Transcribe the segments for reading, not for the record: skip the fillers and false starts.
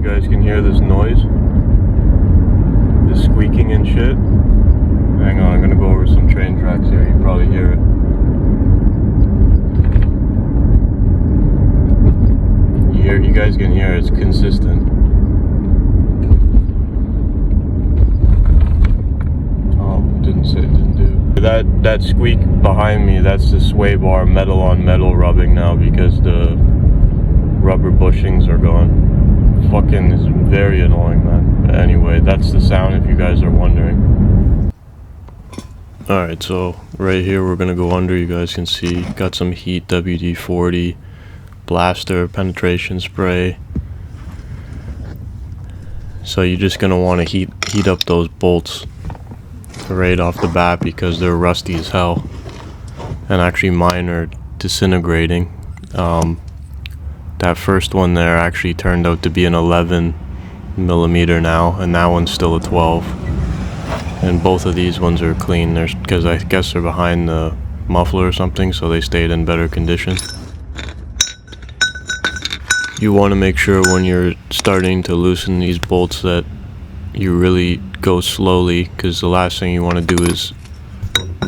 guys can hear this noise, this squeaking and shit. Hang on, I'm gonna go over some train tracks here. You can probably hear it. You guys can hear it. It's consistent. Oh, didn't do. That squeak behind me, that's the Swaybar metal on metal rubbing now because the rubber bushings are gone. Fucking is very annoying, man. But anyway, that's the sound if you guys are wondering. Alright, so right here we're gonna go under. You guys can see, got some heat, WD-40, blaster, penetration spray. So you're just gonna want to heat up those bolts right off the bat because they're rusty as hell. And actually mine are disintegrating. That first one there actually turned out to be an 11 millimeter now, and that one's still a 12. And both of these ones are clean. There's because I guess they're behind the muffler or something, so they stayed in better condition. You want to make sure when you're starting to loosen these bolts that you really go slowly, because the last thing you want to do is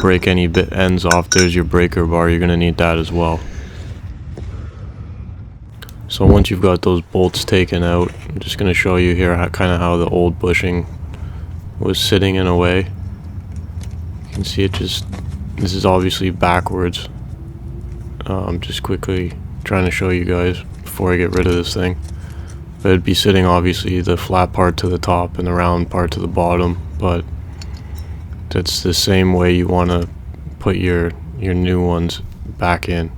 break any ends off. There's your breaker bar. You're going to need that as well. So once you've got those bolts taken out, I'm just going to show you here how the old bushing was sitting in a way. You can see it this is obviously backwards. I'm just quickly trying to show you guys before I get rid of this thing. But it'd be sitting obviously the flat part to the top and the round part to the bottom, but that's the same way you want to put your new ones back in.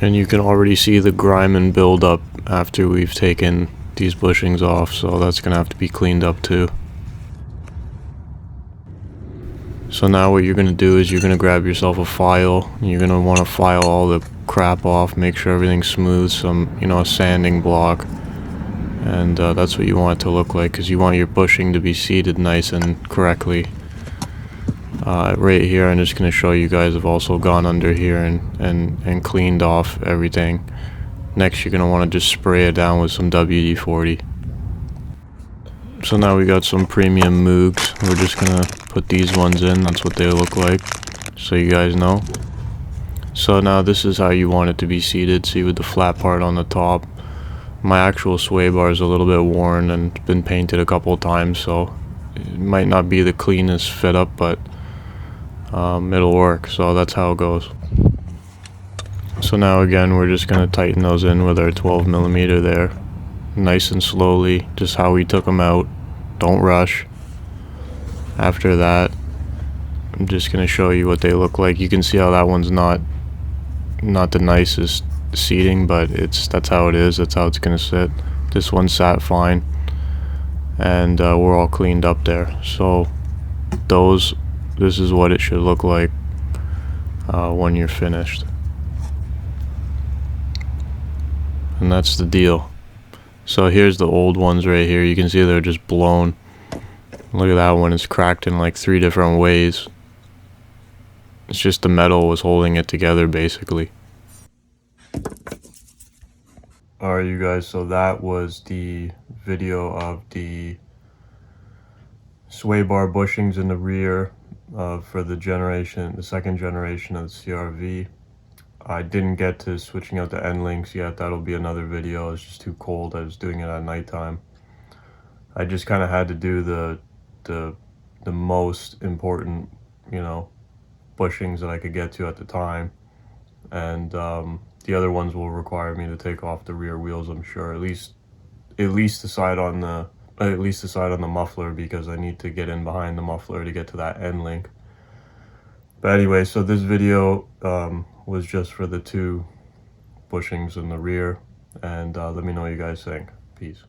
And you can already see the grime and build up after we've taken these bushings off, so that's gonna have to be cleaned up too. So now what you're gonna do is you're gonna grab yourself a file, and you're gonna want to file all the crap off, make sure everything's smooth, a sanding block, and that's what you want it to look like, because you want your bushing to be seated nice and correctly. Right here I'm just going to show you guys, I've also gone under here and cleaned off everything. Next you're going to want to just spray it down with some WD-40. So now we got some premium Moogs. We're just going to put these ones in, that's what they look like, so you guys know. So now this is how you want it to be seated. See, with the flat part on the top. My actual sway bar is a little bit worn and been painted a couple of times, so it might not be the cleanest fit up, but it'll work. So that's how it goes. So now again we're just going to tighten those in with our 12 millimeter there, nice and slowly, just how we took them out. Don't rush. After that I'm just going to show you what they look like. You can see how that one's not the nicest seating, but that's how it is. That's how it's going to sit. This one sat fine, and we're all cleaned up there. So this is what it should look like when you're finished, and that's the deal. So here's the old ones right here. You can see they're just blown. Look at that one, it's cracked in like 3 different ways. It's just the metal was holding it together basically. Alright you guys, so that was the video of the Swaybar bushings in the rear for the second generation of the CRV. I didn't get to switching out the end links yet. That'll be another video. It's just too cold. I was doing it at nighttime. I just kind of had to do the most important, bushings that I could get to at the time, and the other ones will require me to take off the rear wheels, I'm sure, at least the side on the muffler, because I need to get in behind the muffler to get to that end link. But anyway, so this video was just for the 2 bushings in the rear, and let me know what you guys think. Peace.